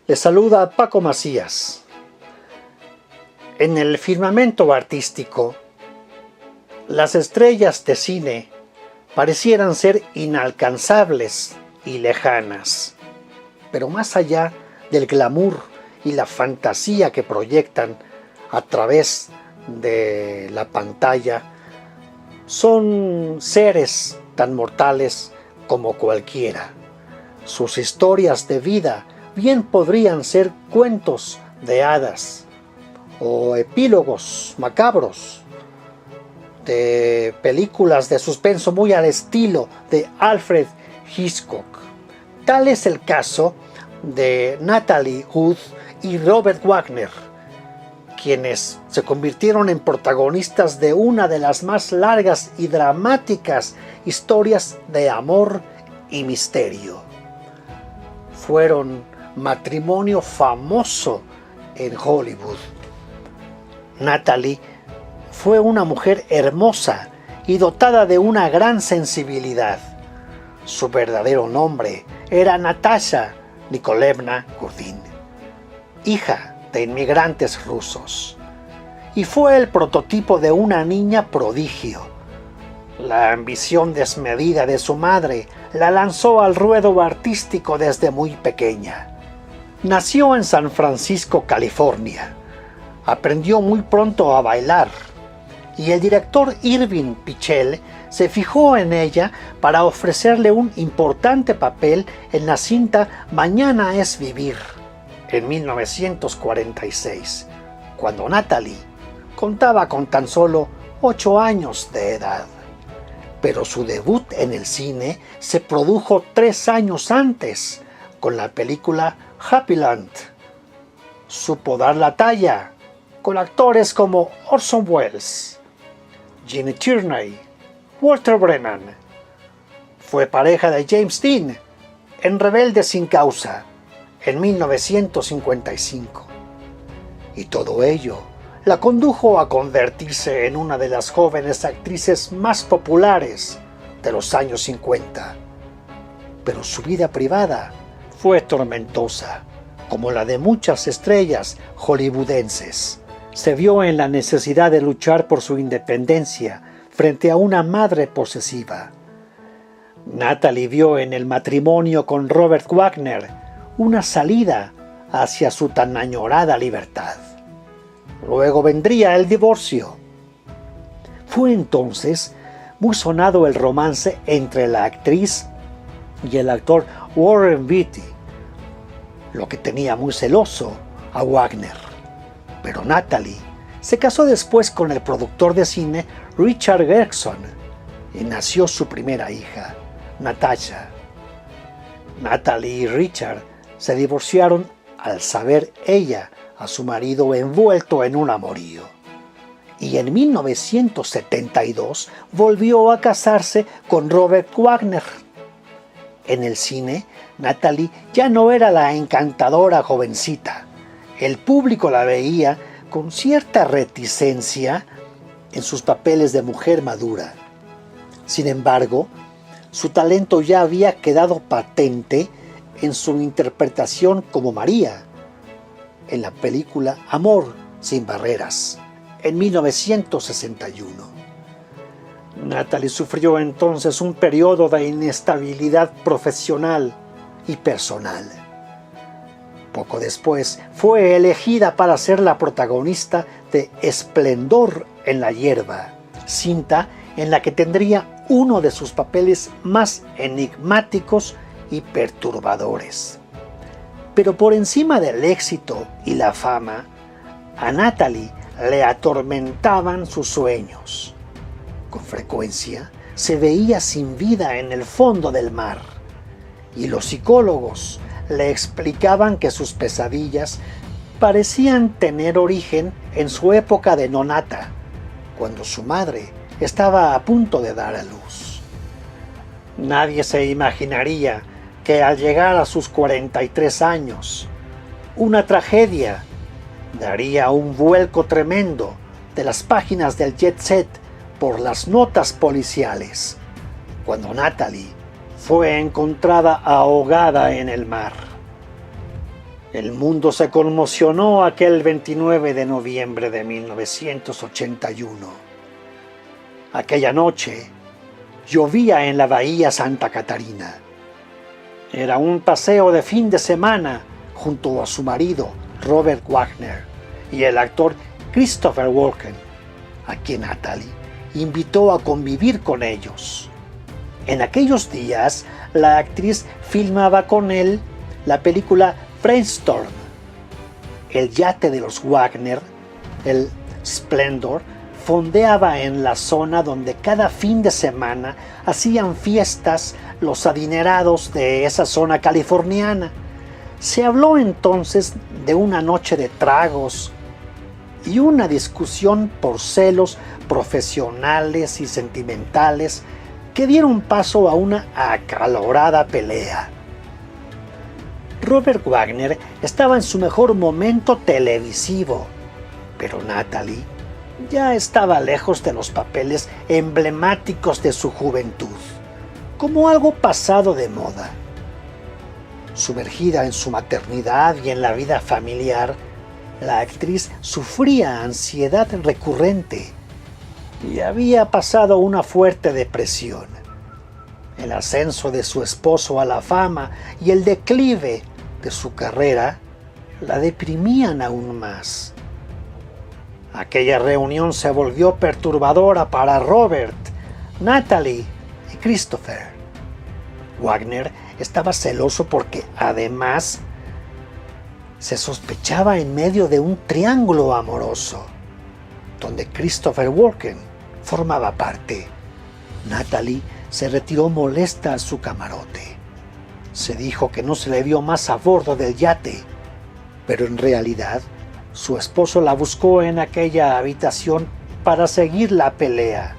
Les saluda Paco Macías. En el firmamento artístico, las estrellas de cine parecieran ser inalcanzables y lejanas, pero más allá del glamour y la fantasía que proyectan a través de la pantalla, son seres tan mortales como cualquiera. Sus historias de vida bien podrían ser cuentos de hadas o epílogos macabros de películas de suspenso muy al estilo de Alfred Hitchcock. Tal es el caso de Natalie Wood y Robert Wagner, quienes se convirtieron en protagonistas de una de las más largas y dramáticas historias de amor y misterio. Fueron matrimonio famoso en Hollywood. Natalie fue una mujer hermosa y dotada de una gran sensibilidad. Su verdadero nombre era Natasha Nikolaevna Gurdin, hija de inmigrantes rusos, y fue el prototipo de una niña prodigio. La ambición desmedida de su madre la lanzó al ruedo artístico desde muy pequeña. Nació en San Francisco, California. Aprendió muy pronto a bailar, y el director Irving Pichel se fijó en ella para ofrecerle un importante papel en la cinta Mañana es vivir, en 1946, cuando Natalie contaba con tan solo 8 años de edad. Pero su debut en el cine se produjo 3 años antes, con la película Happyland. Supo dar la talla con actores como Orson Welles, Gene Tierney, Walter Brennan. Fue pareja de James Dean en Rebelde sin causa, en 1955. Y todo ello la condujo a convertirse en una de las jóvenes actrices más populares de los años 50. Pero su vida privada fue tormentosa, como la de muchas estrellas hollywoodenses. Se vio en la necesidad de luchar por su independencia frente a una madre posesiva. Natalie vio en el matrimonio con Robert Wagner una salida hacia su tan añorada libertad. Luego vendría el divorcio. Fue entonces muy sonado el romance entre la actriz y el actor Warren Beatty, lo que tenía muy celoso a Wagner. Pero Natalie se casó después con el productor de cine Richard Gregson y nació su primera hija, Natasha. Natalie y Richard se divorciaron al saber ella a su marido envuelto en un amorío. Y en 1972 volvió a casarse con Robert Wagner. En el cine, Natalie ya no era la encantadora jovencita. El público la veía con cierta reticencia en sus papeles de mujer madura. Sin embargo, su talento ya había quedado patente en su interpretación como María, en la película Amor sin barreras, en 1961. Natalie sufrió entonces un periodo de inestabilidad profesional y personal. Poco después fue elegida para ser la protagonista de Esplendor en la hierba, cinta en la que tendría uno de sus papeles más enigmáticos y perturbadores. Pero por encima del éxito y la fama, a Natalie le atormentaban sus sueños. Con frecuencia se veía sin vida en el fondo del mar, y los psicólogos le explicaban que sus pesadillas parecían tener origen en su época de nonata, cuando su madre estaba a punto de dar a luz. Nadie se imaginaría que al llegar a sus 43 años, una tragedia daría un vuelco tremendo de las páginas del Jet Set por las notas policiales, cuando Natalie fue encontrada ahogada en el mar. El mundo se conmocionó aquel 29 de noviembre de 1981. Aquella noche llovía en la bahía Santa Catarina. Era un paseo de fin de semana junto a su marido Robert Wagner y el actor Christopher Walken, a quien Natalie invitó a convivir con ellos. En aquellos días, la actriz filmaba con él la película Brainstorm. El yate de los Wagner, el Splendor, fondeaba en la zona donde cada fin de semana hacían fiestas los adinerados de esa zona californiana. Se habló entonces de una noche de tragos y una discusión por celos profesionales y sentimentales que dieron paso a una acalorada pelea. Robert Wagner estaba en su mejor momento televisivo, pero Natalie ya estaba lejos de los papeles emblemáticos de su juventud, como algo pasado de moda. Sumergida en su maternidad y en la vida familiar, la actriz sufría ansiedad recurrente y había pasado una fuerte depresión. El ascenso de su esposo a la fama y el declive de su carrera la deprimían aún más. Aquella reunión se volvió perturbadora para Robert, Natalie y Christopher. Wagner estaba celoso porque además se sospechaba en medio de un triángulo amoroso, donde Christopher Walken formaba parte. Natalie se retiró molesta a su camarote. Se dijo que no se le vio más a bordo del yate, pero en realidad su esposo la buscó en aquella habitación para seguir la pelea.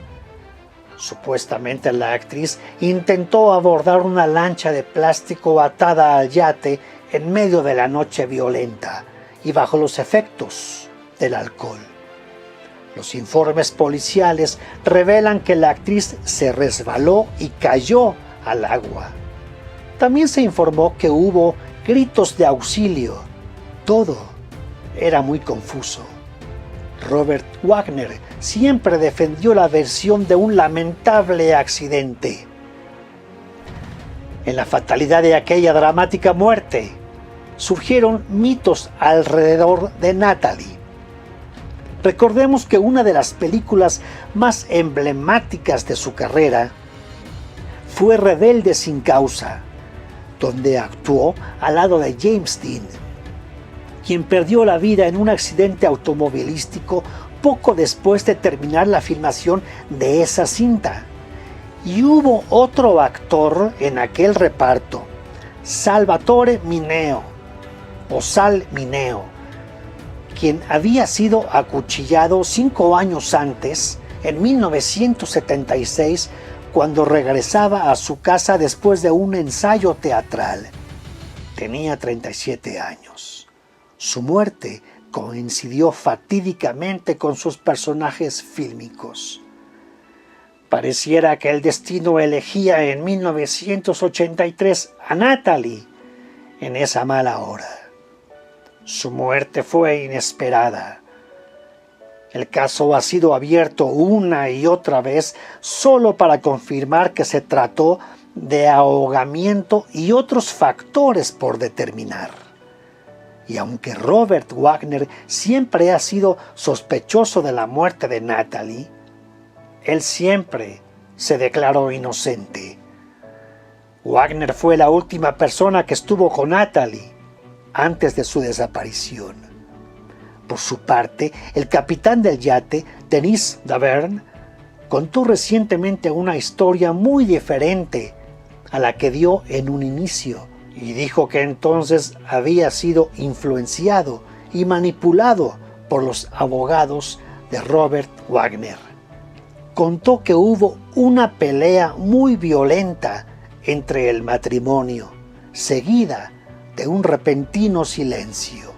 Supuestamente la actriz intentó abordar una lancha de plástico atada al yate en medio de la noche violenta y bajo los efectos del alcohol. Los informes policiales revelan que la actriz se resbaló y cayó al agua. También se informó que hubo gritos de auxilio. Todo era muy confuso. Robert Wagner siempre defendió la versión de un lamentable accidente. En la fatalidad de aquella dramática muerte, surgieron mitos alrededor de Natalie. Recordemos que una de las películas más emblemáticas de su carrera fue Rebelde sin causa, donde actuó al lado de James Dean, quien perdió la vida en un accidente automovilístico poco después de terminar la filmación de esa cinta. Y hubo otro actor en aquel reparto, Salvatore Mineo, o Sal Mineo, quien había sido acuchillado 5 años antes, en 1976, cuando regresaba a su casa después de un ensayo teatral. Tenía 37 años. Su muerte coincidió fatídicamente con sus personajes fílmicos. Pareciera que el destino elegía en 1983 a Natalie en esa mala hora. Su muerte fue inesperada. El caso ha sido abierto una y otra vez solo para confirmar que se trató de ahogamiento y otros factores por determinar. Y aunque Robert Wagner siempre ha sido sospechoso de la muerte de Natalie, él siempre se declaró inocente. Wagner fue la última persona que estuvo con Natalie antes de su desaparición. Por su parte, el capitán del yate, Denis Davern, contó recientemente una historia muy diferente a la que dio en un inicio y dijo que entonces había sido influenciado y manipulado por los abogados de Robert Wagner. Contó que hubo una pelea muy violenta entre el matrimonio, seguida de un repentino silencio.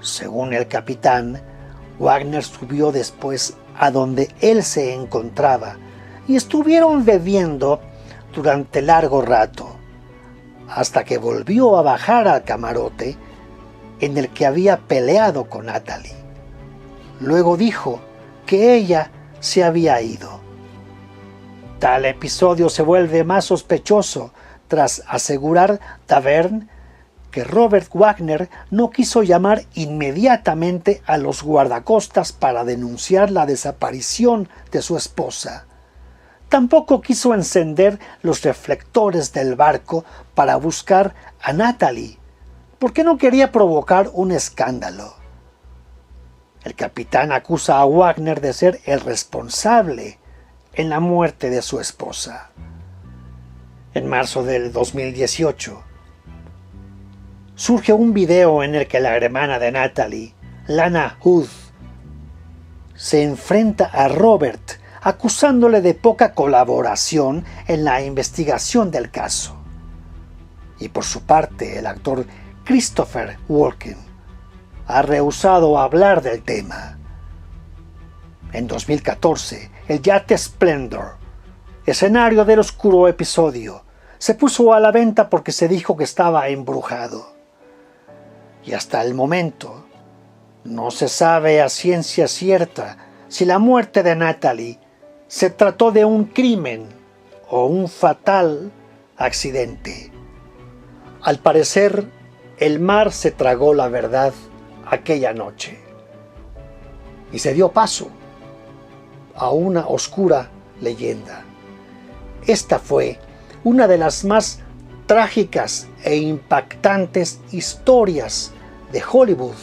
Según el capitán, Wagner subió después a donde él se encontraba y estuvieron bebiendo durante largo rato, hasta que volvió a bajar al camarote en el que había peleado con Natalie. Luego dijo que ella se había ido. Tal episodio se vuelve más sospechoso tras asegurar Taverne que Robert Wagner no quiso llamar inmediatamente a los guardacostas para denunciar la desaparición de su esposa. Tampoco quiso encender los reflectores del barco para buscar a Natalie, porque no quería provocar un escándalo. El capitán acusa a Wagner de ser el responsable en la muerte de su esposa. En marzo del 2018, surge un video en el que la hermana de Natalie, Lana Hood, se enfrenta a Robert acusándole de poca colaboración en la investigación del caso. Y por su parte, el actor Christopher Walken ha rehusado hablar del tema. En 2014, el yate Splendor, escenario del oscuro episodio, se puso a la venta porque se dijo que estaba embrujado. Y hasta el momento, no se sabe a ciencia cierta si la muerte de Natalie se trató de un crimen o un fatal accidente. Al parecer, el mar se tragó la verdad aquella noche y se dio paso a una oscura leyenda. Esta fue una de las más trágicas e impactantes historias de Hollywood,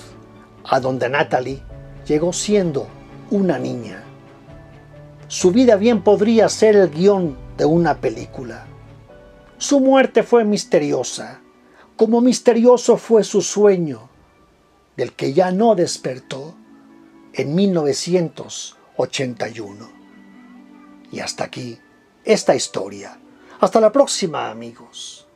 a donde Natalie llegó siendo una niña. Su vida bien podría ser el guión de una película. Su muerte fue misteriosa, como misterioso fue su sueño, del que ya no despertó en 1981. Y hasta aquí esta historia. Hasta la próxima, amigos.